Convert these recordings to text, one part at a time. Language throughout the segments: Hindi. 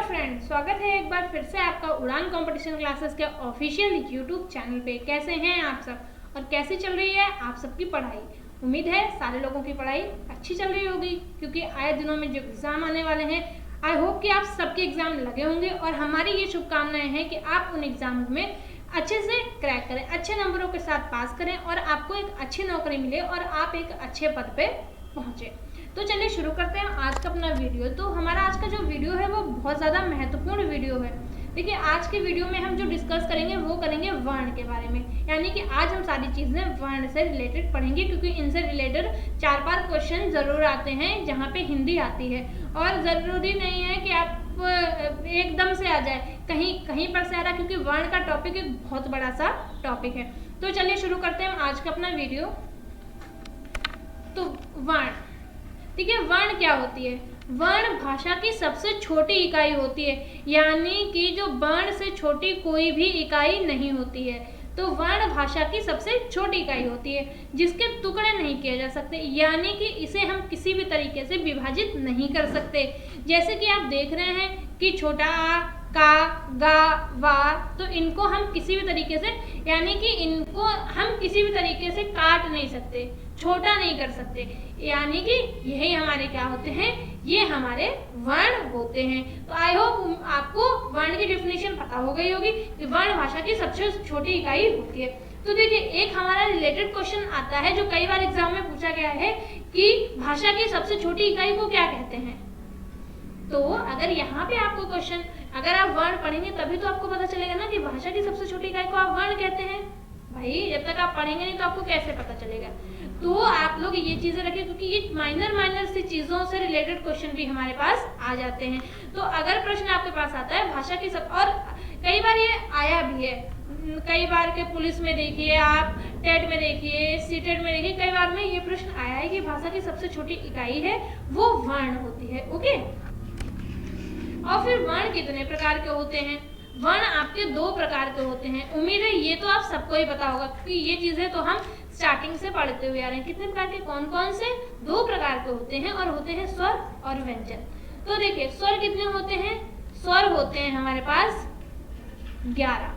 फ्रेंड, स्वागत है एक बार फिर से आपका उड़ान कंपटीशन क्लासेस के ऑफिशियल यूट्यूब चैनल पे। कैसे हैं आप सब और कैसी चल रही है आप सबकी पढ़ाई। उम्मीद है सारे लोगों की पढ़ाई अच्छी चल रही होगी, क्योंकि आए दिनों में जो एग्ज़ाम आने वाले हैं, आई होप कि आप सबके एग्ज़ाम लगे होंगे और हमारी ये शुभकामनाएं हैं कि आप उन एग्ज़ाम में अच्छे से क्रैक करें, अच्छे नंबरों के साथ पास करें और आपको एक अच्छी नौकरी मिले और आप एक अच्छे पद पे पहुँचे। तो चलिए शुरू करते हैं आज का अपना वीडियो। तो हमारा आज का जो वीडियो है वो बहुत ज़्यादा महत्वपूर्ण वीडियो है। देखिए, आज के वीडियो में हम जो डिस्कस करेंगे वो करेंगे वर्ण के बारे में, यानी कि आज हम सारी चीज़ें वर्ण से रिलेटेड पढ़ेंगे, क्योंकि इनसे रिलेटेड 4-5 क्वेश्चन ज़रूर आते हैं जहाँ पे हिंदी आती है। और ज़रूरी नहीं है कि आप एकदम से आ जाए, कहीं कहीं पर से आ रहा, क्योंकि वर्ण का टॉपिक एक बहुत बड़ा सा टॉपिक है। तो चलिए शुरू करते हैं आज का अपना वीडियो। तो वर्ण, ठीक है, वर्ण क्या होती है? वर्ण भाषा की सबसे छोटी इकाई होती है, यानी कि जो वर्ण से छोटी कोई भी इकाई नहीं होती है। तो वर्ण भाषा की सबसे छोटी इकाई होती है जिसके टुकड़े नहीं किए जा सकते, यानी कि इसे हम किसी भी तरीके से विभाजित नहीं कर सकते। जैसे कि आप देख रहे हैं कि छोटा आ, का, गा, वा, तो इनको हम किसी भी तरीके से, यानी कि इनको हम किसी भी तरीके से काट नहीं सकते, छोटा नहीं कर सकते, यानी कि यही हमारे क्या होते हैं, ये हमारे वर्ण होते हैं। तो आई होप आपको वर्ण की डेफिनेशन पता हो गई होगी कि वर्ण भाषा की सबसे छोटी इकाई होती है। तो देखिए, एक हमारा रिलेटेड क्वेश्चन आता है जो कई बार एग्जाम में पूछा गया है कि भाषा की सबसे छोटी इकाई को क्या कहते हैं। तो अगर यहाँ पे आपको क्वेश्चन, अगर आप वर्ण पढ़ेंगे तभी तो आपको पता चलेगा ना कि भाषा की सबसे छोटी इकाई को आप वर्ण कहते हैं। भाई, जब तक आप पढ़ेंगे नहीं तो आपको कैसे पता चलेगा। तो आप लोग ये चीजें रखें, क्योंकि ये माइनर सी चीजों से रिलेटेड क्वेश्चन भी हमारे पास आ जाते हैं। तो अगर प्रश्न आपके पास आता है भाषा की सब, और कई बार ये आया भी है, कई बार के पुलिस में देखिए, आप टेट में देखिए, सीटेट में देखिए, कई बार में ये प्रश्न आया है कि भाषा की सबसे छोटी इकाई है वो वर्ण होती है। ओके, और फिर वर्ण कितने प्रकार के होते हैं? वर्ण आपके 2 प्रकार के होते हैं। उम्मीद है ये तो आप सबको ही पता होगा, क्योंकि ये चीजें तो हम स्टार्टिंग से पढ़ते हुए आ रहे हैं। कितने प्रकार के, कौन कौन से? 2 प्रकार के होते हैं, और होते हैं स्वर और व्यंजन। तो देखिए, स्वर कितने होते हैं? स्वर होते हैं हमारे पास 11,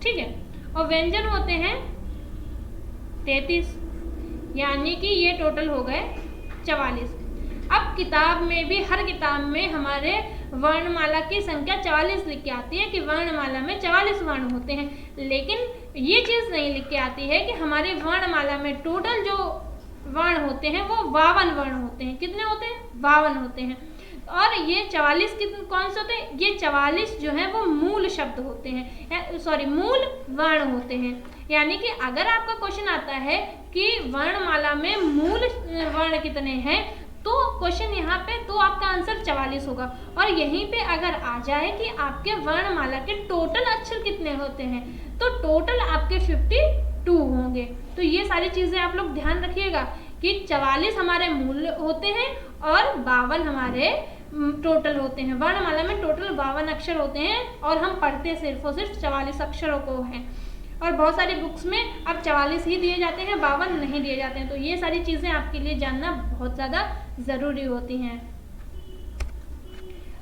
ठीक है, और व्यंजन होते हैं 33, यानी कि ये टोटल हो गए 44। अब किताब में भी, हर किताब में हमारे वर्णमाला की संख्या 44 लिख के आती है कि वर्णमाला में 44 वर्ण होते हैं, लेकिन ये चीज़ नहीं लिख के आती है कि हमारे वर्णमाला में टोटल जो वर्ण होते हैं वो 52 वर्ण होते हैं। कितने होते हैं? 52 होते हैं। और ये 44 कौन से होते हैं? ये 44 जो है वो मूल शब्द होते हैं, सॉरी मूल वर्ण होते हैं। यानी कि अगर आपका क्वेश्चन आता है कि वर्णमाला में मूल वर्ण कितने हैं, तो क्वेश्चन यहाँ पे, तो आपका आंसर 44 होगा। और यहीं पे अगर आ जाए कि आपके वर्णमाला के टोटल अक्षर कितने होते हैं, तो टोटल आपके 52 होंगे। तो ये सारी चीजें आप लोग ध्यान रखिएगा कि 44 हमारे मूल होते हैं और 52 हमारे टोटल होते हैं। वर्णमाला में टोटल 52 अक्षर होते हैं और हम पढ़ते सिर्फ और सिर्फ 44 अक्षरों को हैं। और बहुत सारी बुक्स में अब 44 ही दिए जाते हैं, 52 नहीं दिए जाते हैं। तो ये सारी चीज़ें आपके लिए जानना बहुत ज़्यादा ज़रूरी होती हैं।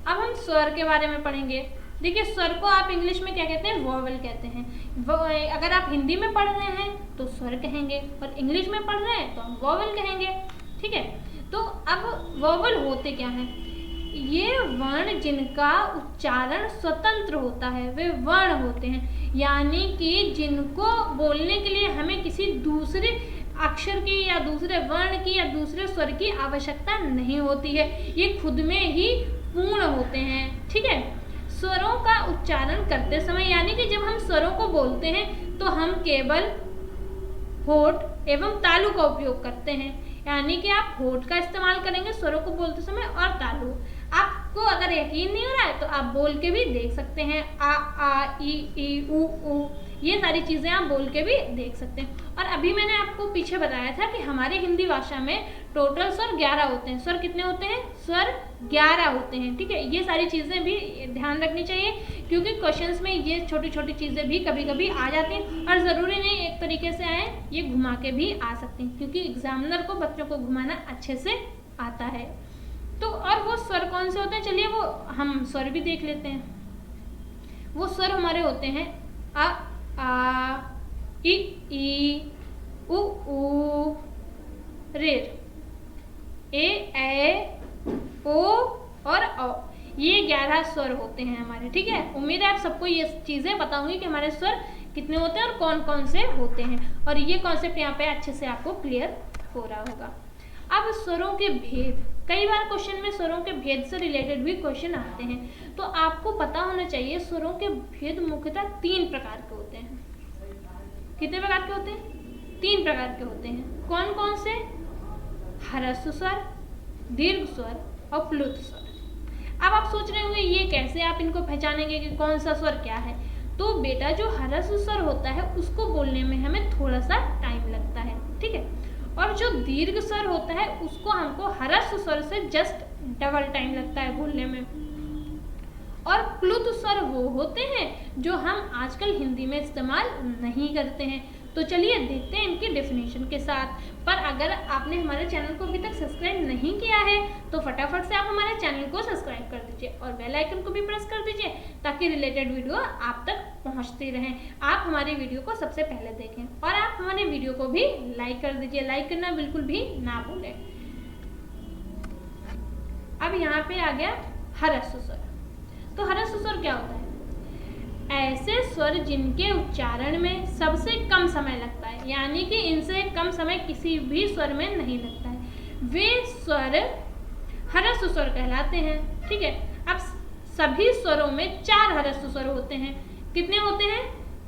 अब हम स्वर के बारे में पढ़ेंगे। देखिए, स्वर को आप इंग्लिश में क्या कहते हैं? वोवेल कहते हैं। अगर आप हिंदी में पढ़ रहे हैं तो स्वर कहेंगे, और इंग्लिश में पढ़ रहे हैं तो हम वोवेल कहेंगे, ठीक है। तो अब वोवेल होते क्या हैं? ये वर्ण जिनका उच्चारण स्वतंत्र होता है वे वर्ण होते हैं, यानी कि जिनको बोलने के लिए हमें किसी दूसरे अक्षर की या दूसरे वर्ण की या दूसरे स्वर की आवश्यकता नहीं होती है, ये खुद में ही पूर्ण होते हैं, ठीक है। स्वरों का उच्चारण करते समय, यानी कि जब हम स्वरों को बोलते हैं तो हम केवल होठ एवं तालु का उपयोग करते हैं, यानी कि आप होठ का इस्तेमाल करेंगे स्वरों को बोलते समय और तालु। आपको अगर यकीन नहीं हो रहा है तो आप बोल के भी देख सकते हैं, आ ई उ, ये सारी चीज़ें आप बोल के भी देख सकते हैं। और अभी मैंने आपको पीछे बताया था कि हमारी हिंदी भाषा में टोटल स्वर 11 होते हैं। स्वर कितने होते हैं? स्वर 11 होते हैं, ठीक है। ये सारी चीज़ें भी ध्यान रखनी चाहिए, क्योंकि क्वेश्चंस में ये छोटी छोटी चीज़ें भी कभी कभी आ जाती हैं, और ज़रूरी नहीं एक तरीके से आए, ये घुमा के भी आ सकती हैं, क्योंकि एग्जामिनर को बच्चों को घुमाना अच्छे से आता है। तो और वो स्वर कौन से होते हैं, चलिए वो हम स्वर भी देख लेते हैं। वो स्वर हमारे होते हैं अ आ ई उ रे, ए ओ और औ। ये 11 स्वर होते हैं हमारे, ठीक है। उम्मीद है आप सबको ये चीज़ें पता होंगी कि हमारे स्वर कितने होते हैं और कौन कौन से होते हैं, और ये कॉन्सेप्ट यहाँ पे अच्छे से आपको क्लियर हो रहा होगा। अब स्वरों के भेद, कई बार क्वेश्चन में स्वरों के भेद से रिलेटेड भी क्वेश्चन आते हैं, तो आपको पता होना चाहिए स्वरों के भेद मुख्यतः 3 प्रकार के होते हैं। कितने प्रकार के होते हैं? 3 प्रकार के होते हैं। कौन कौन से? ह्रस्व स्वर, दीर्घ स्वर और प्लुत स्वर। अब आप सोच रहे होंगे ये कैसे आप इनको पहचानेंगे कि कौन सा स्वर क्या है। तो बेटा जो ह्रस्व स्वर होता है उसको बोलने में हमें थोड़ा सा टाइम लगता है, ठीक है। और जो दीर्घ स्वर होता है उसको हमको ह्रस्व स्वर से जस्ट डबल टाइम लगता है बोलने में। और प्लुत स्वर वो होते हैं जो हम आजकल हिंदी में इस्तेमाल नहीं करते हैं। तो चलिए देखते हैं इनकी डेफिनेशन के साथ। पर अगर आपने हमारे चैनल को अभी तक सब्सक्राइब नहीं किया है तो फटाफट से आप हमारे चैनल को सब्सक्राइब कर दीजिए और बेल आइकन को भी प्रेस कर दीजिए ताकि रिलेटेड वीडियो आप तक पहुंचती रहें, आप हमारे वीडियो को सबसे पहले देखें। और आप हमारे वीडियो को भी लाइक कर दीजिए, लाइक करना बिल्कुल भी ना भूलें। अब यहाँ पे आ गया ह्रस्व स्वर। तो ह्रस्व स्वर क्या होता है? ऐसे स्वर जिनके उच्चारण में सबसे कम समय लगता है, यानी कि इनसे कम समय किसी भी स्वर में नहीं लगता है, वे स्वर ह्रस्व स्वर कहलाते हैं, ठीक है। अब सभी स्वरों में 4 ह्रस्व स्वर होते हैं। कितने होते हैं?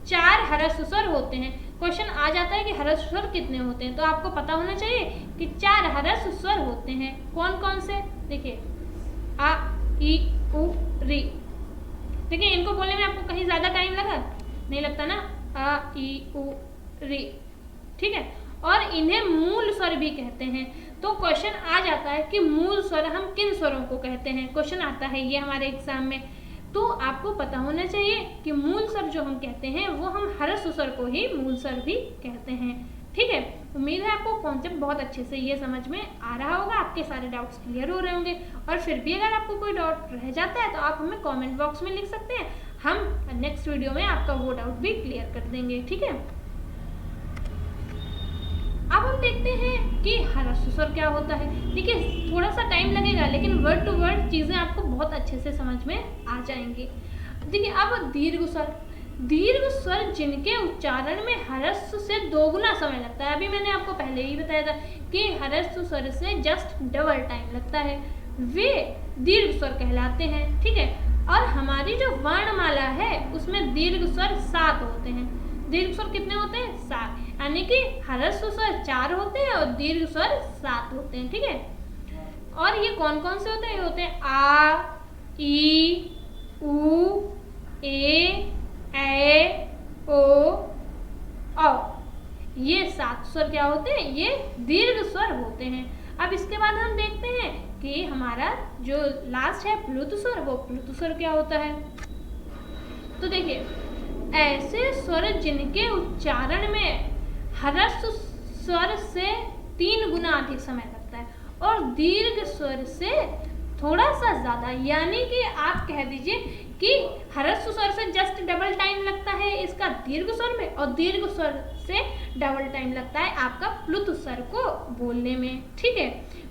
4 ह्रस्व स्वर होते हैं। क्वेश्चन आ जाता है कि ह्रस्व स्वर कितने होते हैं, तो आपको पता होना चाहिए कि 4 ह्रस्व स्वर होते हैं। कौन कौन से? देखिए आ ई उ री। देखिए इनको बोलने में आपको कहीं ज्यादा टाइम लगा? नहीं लगता ना, आ ई उ री, ठीक है। और इन्हें मूल स्वर भी कहते हैं। तो क्वेश्चन आ जाता है कि मूल स्वर हम किन स्वरों को कहते हैं, क्वेश्चन आता है ये हमारे एग्जाम में। तो आपको पता होना चाहिए कि मूल स्वर जो हम कहते हैं वो हम ह्रस्व स्वर को ही मूल स्वर भी कहते हैं, ठीक है। उम्मीद है आपको कॉन्सेप्ट बहुत अच्छे से ये समझ में आ रहा होगा, आपके सारे डाउट्स क्लियर हो रहे होंगे। और फिर भी अगर आपको कोई डाउट रह जाता है तो आप हमें कमेंट बॉक्स में लिख सकते हैं, हम नेक्स्ट वीडियो में आपका वो डाउट भी क्लियर कर देंगे, ठीक है। अब हम देखते हैं कि ह्रस्व स्वर क्या होता है। देखिए थोड़ा सा टाइम लगेगा लेकिन वर्ड टू वर्ड चीज़ें आपको बहुत अच्छे से समझ में आ जाएंगी। देखिए अब दीर्घ स्वर। दीर्घ स्वर जिनके उच्चारण में ह्रस्व से 2 गुना समय लगता है। अभी मैंने आपको पहले ही बताया था कि ह्रस्व स्वर से जस्ट डबल टाइम लगता है, वे दीर्घ स्वर कहलाते हैं, ठीक है। और हमारी जो वर्णमाला है उसमें दीर्घ स्वर 7 होते हैं। दीर्घ स्वर कितने होते हैं? 7, यानी कि ह्रस्व स्वर 4 होते हैं और दीर्घ स्वर 7 होते हैं, ठीक है। और ये कौन कौन से होते हैं? ये होते हैं आ ई उ ए ओ औ। ये 7 स्वर क्या होते हैं? ये दीर्घ स्वर होते हैं। अब इसके बाद हम देखते हैं कि हमारा जो लास्ट है प्लुत स्वर, वो प्लुत स्वर क्या होता है। तो देखिए ऐसे स्वर जिनके उच्चारण में ह्रस्व स्वर से 3 गुना अधिक समय लगता है और दीर्घ स्वर से थोड़ा सा ज्यादा, यानी कि आप कह दीजिए कि ह्रस्व स्वर से जस्ट डबल टाइम लगता है इसका दीर्घ स्वर में, और दीर्घ स्वर से डबल टाइम लगता है आपका प्लुत स्वर को बोलने में, ठीक है।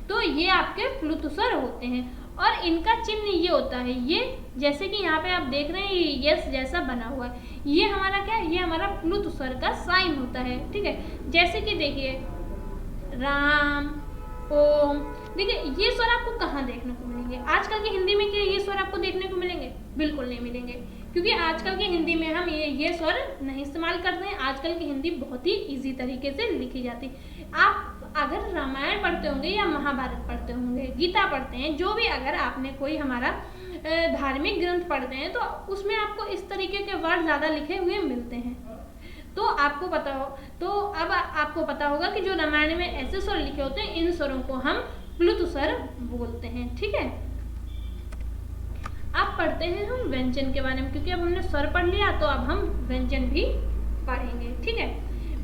तो ये आपके प्लुत स्वर होते हैं और इनका चिन्ह ये होता है, ये जैसे कि यहाँ पे आप देख रहे हैं ये यस जैसा बना हुआ है, ये हमारा क्या है? ये हमारा प्लुत स्वर का साइन होता है, ठीक है। जैसे कि देखिए राम, ओम। देखिए ये स्वर आपको कहाँ देखने को मिलेंगे? आजकल की हिंदी में क्या ये स्वर आपको देखने को मिलेंगे? बिल्कुल नहीं मिलेंगे, क्योंकि आजकल की हिंदी में हम ये स्वर नहीं इस्तेमाल करते हैं। आजकल की हिंदी बहुत ही इजी तरीके से लिखी जाती है। आप अगर रामायण पढ़ते होंगे या महाभारत पढ़ते होंगे, गीता पढ़ते हैं, जो भी अगर आपने कोई हमारा धार्मिक ग्रंथ पढ़ते हैं तो उसमें आपको इस तरीके के वर्ड ज़्यादा लिखे हुए मिलते हैं। तो आपको पता हो, तो अब आपको पता होगा कि जो रामायण में ऐसे स्वर लिखे होते हैं इन स्वरों को हम प्लुत स्वर बोलते हैं, ठीक है। अब पढ़ते हैं हम व्यंजन के बारे में, क्योंकि अब हमने स्वर पढ़ लिया तो अब हम व्यंजन भी पढ़ेंगे, ठीक है।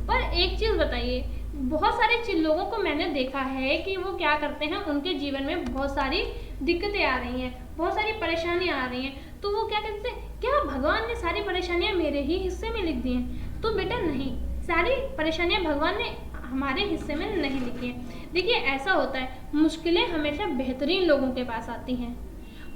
पर एक चीज बताइए बहुत सारे लोगों को मैंने देखा है कि वो क्या करते हैं, उनके जीवन में बहुत सारी दिक्कतें आ रही हैं, बहुत सारी परेशानियां आ रही हैं, तो वो क्या कहते हैं, क्या भगवान ने सारी परेशानियां मेरे ही हिस्से में लिख दी हैं? तो बेटा नहीं, सारी परेशानियां भगवान ने हमारे हिस्से में नहीं लिखी हैं। देखिए ऐसा होता है, मुश्किलें हमेशा बेहतरीन लोगों के पास आती हैं।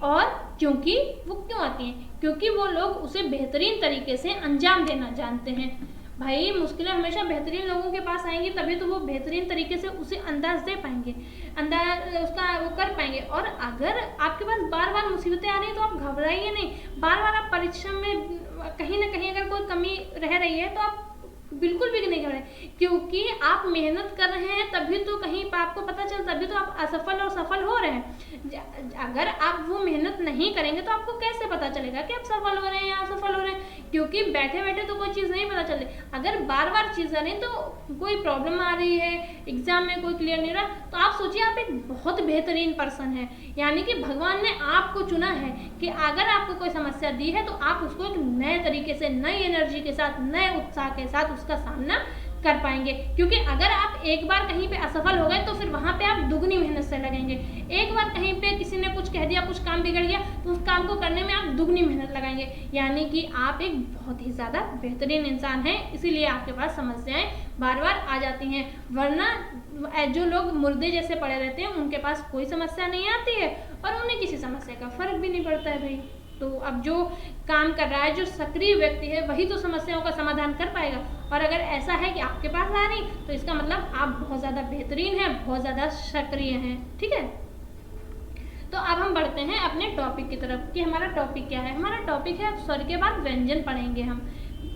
और क्योंकि वो क्यों आती हैं? क्योंकि वो लोग उसे बेहतरीन तरीके से अंजाम देना जानते हैं। भाई मुश्किलें हमेशा बेहतरीन लोगों के पास आएंगी, तभी तो वो बेहतरीन तरीके से उसे अंदाज दे पाएंगे, अंदाज उसका वो कर पाएंगे। और अगर आपके पास बार बार मुसीबतें आ रही हैं तो आप घबराइए नहीं। बार बार आप परिश्रम में कहीं ना कहीं अगर कोई कमी रह रही है तो आप बिल्कुल भी नहीं घबराएं, क्योंकि आप मेहनत कर रहे हैं तभी तो कहीं आपको पता चलता, तभी तो आप असफल और सफल हो रहे हैं। अगर आप वो मेहनत नहीं करेंगे तो आपको कैसे पता चलेगा कि आप सफल हो रहे हैं या असफल हो रहे हैं? क्योंकि बैठे बैठे तो कोई चीज़ नहीं पता चल रही। अगर बार बार चीज़ आ रही तो कोई प्रॉब्लम आ रही है, एग्जाम में कोई क्लियर नहीं रहा, तो आप सोचिए आप एक बहुत बेहतरीन पर्सन है, यानी कि भगवान ने आपको चुना है कि अगर आपको कोई समस्या दी है तो आप उसको एक नए तरीके से, नई एनर्जी के साथ, नए उत्साह के साथ उसका सामना कर पाएंगे। क्योंकि अगर आप एक बार कहीं पे असफल हो गए तो फिर वहां पे आप दुगनी मेहनत से लगेंगे। एक बार कहीं पे किसी ने कुछ कह दिया, कुछ काम बिगड़ गया, तो उस काम को करने में आप दुगनी मेहनत लगाएंगे, यानी कि आप एक बहुत ही ज़्यादा बेहतरीन इंसान हैं। इसीलिए आपके पास समस्याएं बार बार आ जाती हैं, वरना जो लोग मुर्दे जैसे पड़े रहते हैं उनके पास कोई समस्या नहीं आती है और उन्हें किसी समस्या का फर्क भी नहीं पड़ता है भाई। तो अब जो काम कर रहा है, जो सक्रिय व्यक्ति है, वही तो समस्याओं का समाधान कर पाएगा। और अगर ऐसा है कि आपके पास आ रही, तो इसका मतलब आप बहुत ज़्यादा बेहतरीन हैं, बहुत ज़्यादा सक्रिय हैं। ठीक है, तो अब हम बढ़ते हैं अपने टॉपिक की तरफ कि हमारा टॉपिक क्या है। हमारा टॉपिक है, अब स्वर के बाद व्यंजन पढ़ेंगे हम।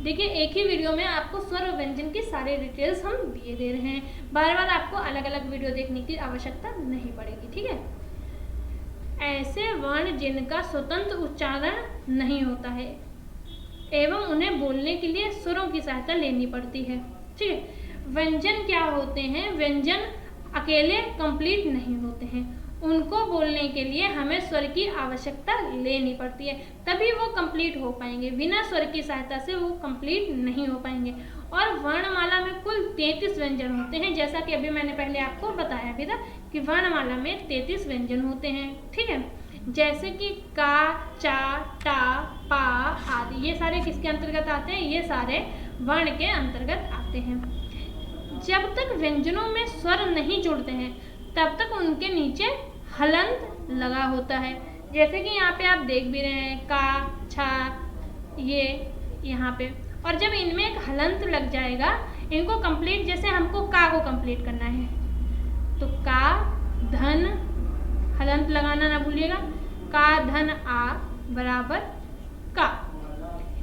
देखिए एक ही वीडियो में आपको स्वर और व्यंजन की सारी डिटेल्स हम दिए दे रहे हैं, बार बार आपको अलग अलग वीडियो देखने की आवश्यकता नहीं पड़ेगी। ठीक है, ऐसे वर्ण जिनका स्वतंत्र उच्चारण नहीं होता है एवं उन्हें बोलने के लिए स्वरों की सहायता लेनी पड़ती है। ठीक है, व्यंजन क्या होते हैं? व्यंजन अकेले कंप्लीट नहीं होते हैं, उनको बोलने के लिए हमें स्वर की आवश्यकता लेनी पड़ती है, तभी वो कंप्लीट हो पाएंगे। बिना स्वर की सहायता से वो कंप्लीट नहीं हो पाएंगे। और वर्णमाला में कुल 33 व्यंजन होते हैं, जैसा कि अभी मैंने पहले आपको बताया भी था कि वर्णमाला में 33 व्यंजन होते हैं। ठीक है, जैसे कि का, चा, टा, पा आदि, ये सारे किसके अंतर्गत आते हैं? ये सारे वर्ण के अंतर्गत आते हैं। जब तक व्यंजनों में स्वर नहीं जुड़ते हैं तब तक उनके नीचे हलंत लगा होता है। जैसे कि यहाँ पे आप देख भी रहे हैं, का, छा, ये यहाँ पे, और जब इनमें एक हलंत लग जाएगा, इनको कंप्लीट, जैसे हमको का को कंप्लीट करना है तो का धन हलंत लगाना ना भूलिएगा, का धन आ बराबर का,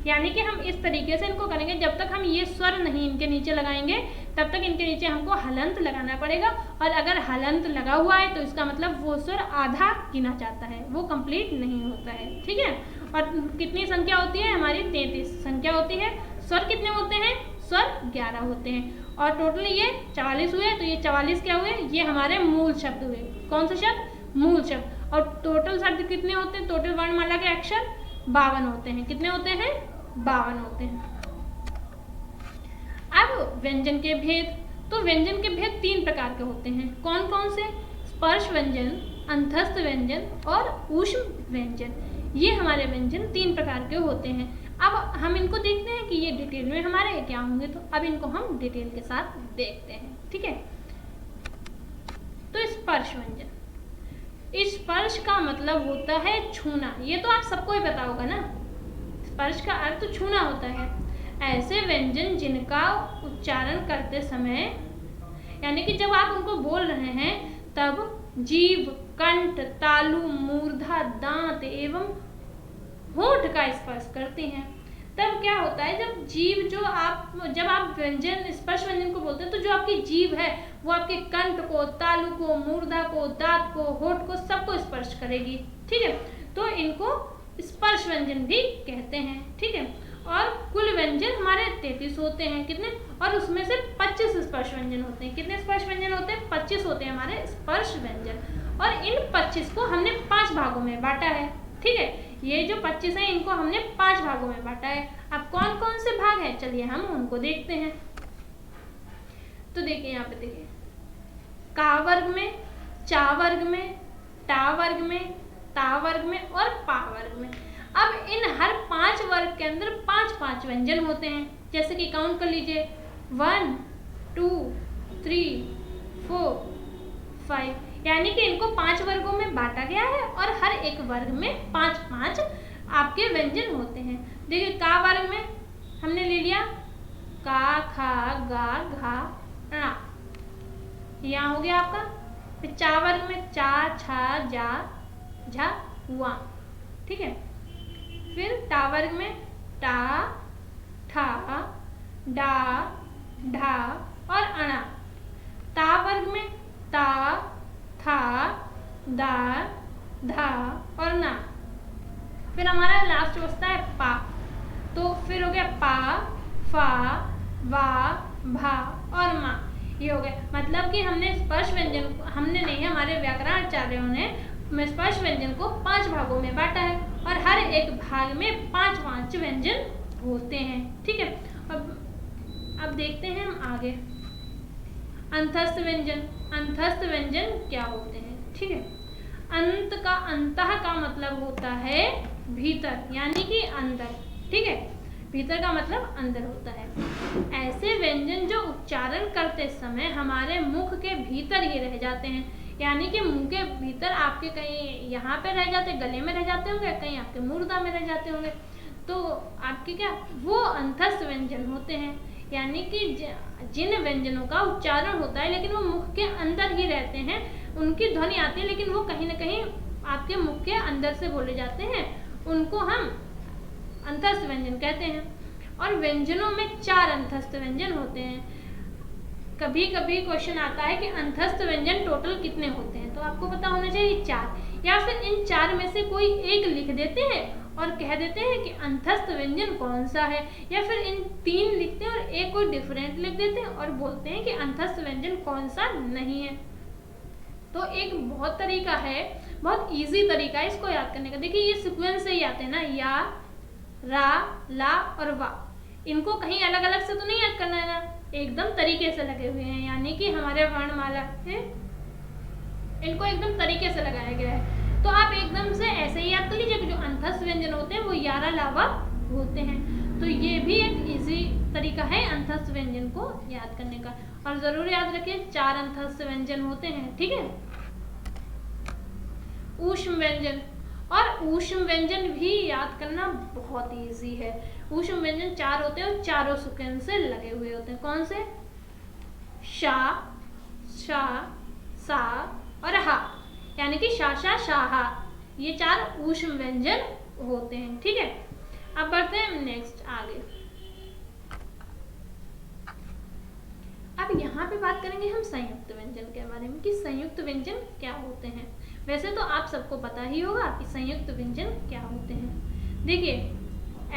यानी कि हम इस तरीके से इनको करेंगे। जब तक हम ये स्वर नहीं इनके नीचे लगाएंगे तब तक इनके नीचे हमको हलंत लगाना पड़ेगा, और अगर हलंत लगा हुआ है तो इसका मतलब वो स्वर आधा गिना जाता है, वो कंप्लीट नहीं होता है। ठीक है, और कितनी संख्या होती है हमारी? 33 संख्या होती है। स्वर कितने होते हैं? स्वर 11 होते हैं, और टोटल ये 44 हुए। तो ये 44 क्या हुए? ये हमारे मूल शब्द हुए। कौन सा शब्द? मूल शब्द। और टोटल शब्द कितने होते हैं? टोटल वर्णमाला के अक्षर 52 होते हैं। कितने होते हैं? 52 होते हैं। अब व्यंजन के भेद, तो व्यंजन के भेद 3 प्रकार के होते हैं। कौन कौन से? स्पर्श व्यंजन, अंतस्थ व्यंजन और ऊष्म व्यंजन। ये हमारे व्यंजन 3 प्रकार के होते हैं। अब हम इनको देखते हैं कि ये डिटेल में हमारे क्या होंगे, तो अब इनको हम डिटेल के साथ देखते हैं। ठीक है, तो स्पर्श व्यंजन, स्पर्श का मतलब होता है छूना। ये तो आप सबको ही पता होगा ना, स्पर्श का अर्थ तो छूना होता है। ऐसे व्यंजन जिनका उच्चारण करते समय, यानी कि जब आप उनको बोल रहे हैं तब जीभ, कंठ, तालु, मूर्धा, दांत एवं होठ का स्पर्श करते हैं। तब क्या होता है, जब जीभ जब आप व्यंजन, स्पर्श व्यंजन को बोलते हैं तो जो आपकी जीभ है वो आपके कंठ को, तालु को, मूर्धा को, दांत को, होठ को, सबको स्पर्श करेगी। ठीक है, तो इनको स्पर्श व्यंजन भी कहते हैं। ठीक है, और कुल व्यंजन हमारे 33 होते हैं। कितने? और उसमें से 25 स्पर्श व्यंजन होते हैं। कितने स्पर्श व्यंजन होते हैं? 25 होते हैं हमारे स्पर्श व्यंजन, और इन 25 को हमने 5 भागों में बांटा है। ठीक है, ये जो 25 है इनको हमने 5 भागों में बांटा है। अब कौन कौन से भाग हैं, चलिए हम उनको देखते हैं। तो देखिए यहाँ पे देखिए, का वर्ग में, चा वर्ग में, टा वर्ग में, ता वर्ग में और पा वर्ग में। अब इन हर 5 वर्ग के अंदर 5-5 व्यंजन होते हैं। जैसे कि काउंट कर लीजिए, 1 2 3 4 5, यानी कि इनको 5 वर्गों में बांटा गया है और हर एक वर्ग में 5-5 आपके व्यंजन होते हैं। देखिए का वर्ग में हमने ले लिया का, खा, गा, घा, णा, यहाँ हो गया आपका। फिर चा वर्ग में चा, छा, जा, झा, वा, ठीक है। फिर टा वर्ग में टा, ठा, डा, ढा और अणा। ता वर्ग में ता, था, दा, धा और ना। फिर हमारा लास्ट बचता है पा, तो फिर हो गया पा, फा, वा, भा और मा, ये हो गया। मतलब कि हमने स्पर्श व्यंजन, हमने नहीं, हमारे व्याकरण आचार्यों ने स्पर्श व्यंजन को 5 भागों में बांटा है और हर एक भाग में 5-5 व्यंजन होते हैं, ठीक है। अब देखते हैं हम आगे, अंतस्थ व्यंजन। अंतस्थ व्यंजन क्या होते हैं, ठीक है। अंतः का मतलब होता है भीतर, यानी कि अंदर, ठीक है। भीतर का मतलब अंदर होता है। ऐसे व्यंजन जो उच्चारण करते समय हमारे मुख के भीतर ही रह जाते हैं, यानी कि मुंह के भीतर आपके कहीं यहाँ पे रह जाते, गले में रह जाते होंगे, कहीं आपके मूर्धा में रह जाते होंगे, तो आपके क्या वो अंतस्थ व्यंजन होते हैं। यानी कि जिन व्यंजनों का उच्चारण होता है लेकिन वो मुख के अंदर ही रहते हैं, उनकी ध्वनि आती है लेकिन वो कहीं ना कहीं आपके मुख के अंदर से बोले जाते हैं, उनको हम अंतस्थ व्यंजन कहते हैं। और व्यंजनों में 4 अंतस्थ व्यंजन होते हैं। कभी कभी क्वेश्चन आता है कि अंतस्थ व्यंजन टोटल कितने होते हैं, तो आपको पता होना चाहिए 4, या फिर इन 4 में से कोई एक लिख देते हैं और कह देते हैं कि अंतस्थ व्यंजन कौन सा है, या फिर इन 3 लिखते हैं और एक कोई डिफरेंट लिख देते हैं और बोलते हैं कि अंतस्थ व्यंजन कौन सा नहीं है। तो एक बहुत तरीका है, बहुत इजी तरीका है इसको याद करने का। देखिए ये सीक्वेंस से ही आते हैं ना, या, रा, ला और वा। इनको कहीं अलग अलग से तो नहीं याद करना है ना, एकदम तरीके से लगे हुए हैं, यानी कि हमारे वर्णमाला है, इनको एकदम तरीके से लगाया गया है। तो आप एकदम से ऐसे ही याद कर लीजिए कि जो अंतस्थ व्यंजन होते हैं वो 11 लावा होते हैं। तो ये भी एक इजी तरीका है अंतस्थ व्यंजन को याद करने का। और जरूर याद रखिए 4 अंतस्थ व्यंजन होते हैं, ठीक है। ऊष्म व्यंजन, और ऊष्म व्यंजन भी याद करना बहुत इजी है। ऊष्म व्यंजन 4 होते हैं और चारों सुकन से लगे हुए होते हैं। कौन से? शा, शा, सा और हा, यानी कि शाशा शाहा, ये 4 ऊष्म व्यंजन होते हैं, ठीक है। अब बढ़ते हैं नेक्स्ट आगे। अब यहाँ पे बात करेंगे हम संयुक्त व्यंजन के बारे में कि संयुक्त व्यंजन क्या होते हैं। वैसे तो आप सबको पता ही होगा कि संयुक्त व्यंजन क्या होते हैं। देखिए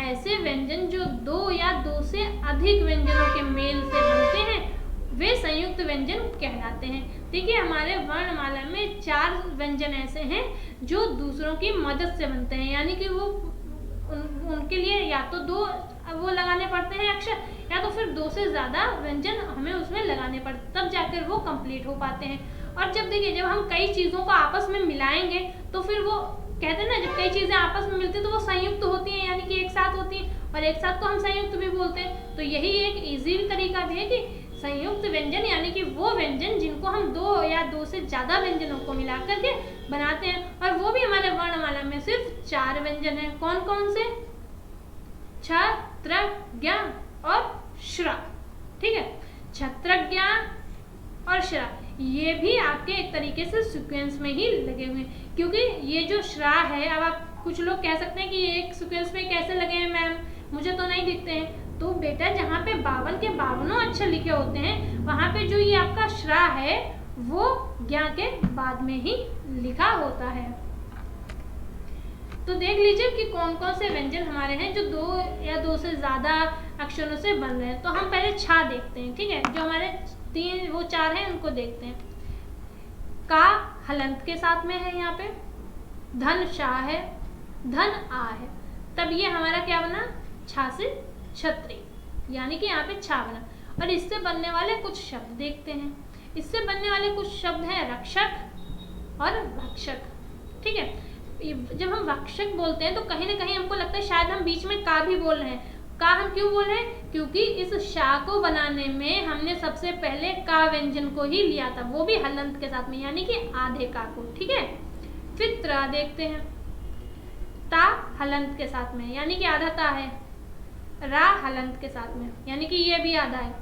ऐसे व्यंजन जो 2 या 2 से अधिक व्यंजनों के मेल से बनते हैं वे संयुक्त व्यंजन कहलाते हैं। देखिए हमारे वर्णमाला में 4 व्यंजन ऐसे हैं जो दूसरों की मदद से बनते हैं, यानी कि वो उनके लिए या तो 2 वो लगाने पड़ते हैं अक्षर, या तो फिर 2 से ज़्यादा व्यंजन हमें उसमें लगाने पड़ते, तब जाकर वो कंप्लीट हो पाते हैं। और जब देखिए जब हम कई चीज़ों को आपस में मिलाएंगे तो फिर वो कहते हैं ना, जब कई चीज़ें आपस में मिलती हैं तो वो संयुक्त होती हैं, यानी कि एक साथ होती हैं, और एक साथ को हम संयुक्त भी बोलते हैं। तो यही एक ईजी तरीका भी है कि संयुक्त व्यंजन यानी कि वो व्यंजन जिनको हम 2 या 2 से ज़्यादा व्यंजनों को मिला करके बनाते हैं, और वो भी हमारे वर्णमाला में सिर्फ 4 व्यंजन हैं। कौन कौन से? छ, त्र, ज्ञ और श्रा, ठीक है। छत्रज्ञ और श्रा ये भी आपके एक तरीके से सीक्वेंस में ही लगे हुए हैं, क्योंकि ये जो श्रा है, अब आप कुछ लोग कह सकते हैं कि ये एक सीक्वेंस में कैसे लगे हैं मैम, मुझे तो नहीं दिखते हैं। तो बेटा जहाँ पे 52 के 52 अक्षर लिखे होते हैं वहाँ पे जो ये आपका श्रा है वो ज्ञ के बाद में ही लिखा होता है। तो देख लीजिए कि कौन कौन से व्यंजन हमारे हैं जो 2 या 2 से ज़्यादा अक्षरों से बन रहे हैं। तो हम पहले छा देखते हैं, ठीक है। जो हमारे 4 हैं उनको देखते हैं। का हलंत के साथ में है, यहाँ पे धन शाह है, धन आ है, तब ये हमारा क्या बना? छा से छत्री, यानी कि यहाँ पे छा बना। और इससे बनने वाले कुछ शब्द देखते हैं। इससे बनने वाले कुछ शब्द हैं रक्षक और भक्षक। ठीक है, जब हम भक्षक बोलते हैं तो कहीं ना कहीं हमको लगता है शायद हम बीच में का भी बोल रहे हैं। का हम क्यों बोल रहे हैं? क्योंकि इस शा को बनाने में हमने सबसे पहले का व्यंजन को ही लिया था, वो भी हलंत के साथ में, यानी कि आधे का को। ठीक है, फिर त्र देखते हैं, ता हलंत के साथ में, यानी कि आधा ता है। रा हलंत के साथ में, यानी कि ये भी आधा है।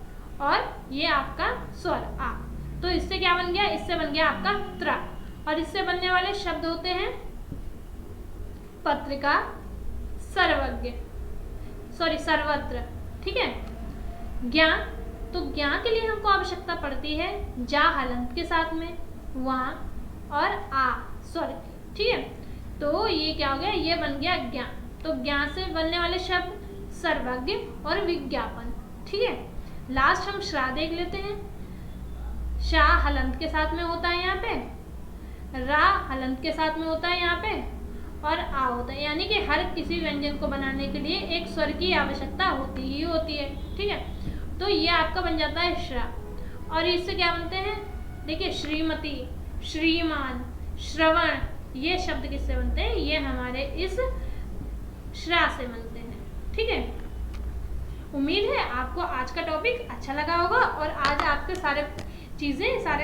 और ये आपका स्वर आ, तो इससे क्या बन गया? इससे बन गया आपका त्र। और इससे बनने वाले शब्द होते हैं पत्रिका, सर्वज्ञ, सर्वत्र। ठीक है, ज्ञा, तो ज्ञा के लिए हमको आवश्यकता पड़ती है जा हलंत के साथ में, वहां और आ स्वर। ठीक है, तो ये क्या हो गया? ये बन गया ज्ञा। तो ज्ञा से बनने वाले शब्द सर्वज्ञ और विज्ञापन। ठीक है, लास्ट हम श्रा देख लेते हैं। शा हलंत के साथ में होता है यहाँ पे, रा हलंत के साथ में होता है यहाँ पे, और आ होता है, यानी कि हर किसी व्यंजन को बनाने के लिए एक स्वर की आवश्यकता होती ही होती है। ठीक है, तो ये आपका बन जाता है श्रा। और इससे क्या बनते हैं? देखिए, श्रीमती, श्रीमान, श्रवण, ये शब्द किससे बनते हैं? ये हमारे इस श्रा से बनते हैं। ठीक है, उम्मीद है आपको आज का टॉपिक अच्छा लगा होगा और आज आपके सारे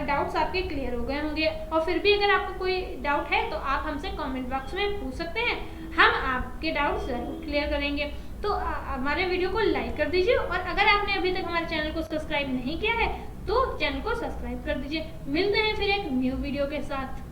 डाउट्स आपके क्लियर हो गए होंगे। और फिर भी अगर आपको कोई डाउट है तो आप हमसे कमेंट बॉक्स में पूछ सकते हैं, हम आपके डाउट्स जरूर क्लियर करेंगे। तो हमारे वीडियो को लाइक कर दीजिए, और अगर आपने अभी तक हमारे चैनल को सब्सक्राइब नहीं किया है तो चैनल को सब्सक्राइब कर दीजिए। मिलते हैं फिर एक न्यू वीडियो के साथ।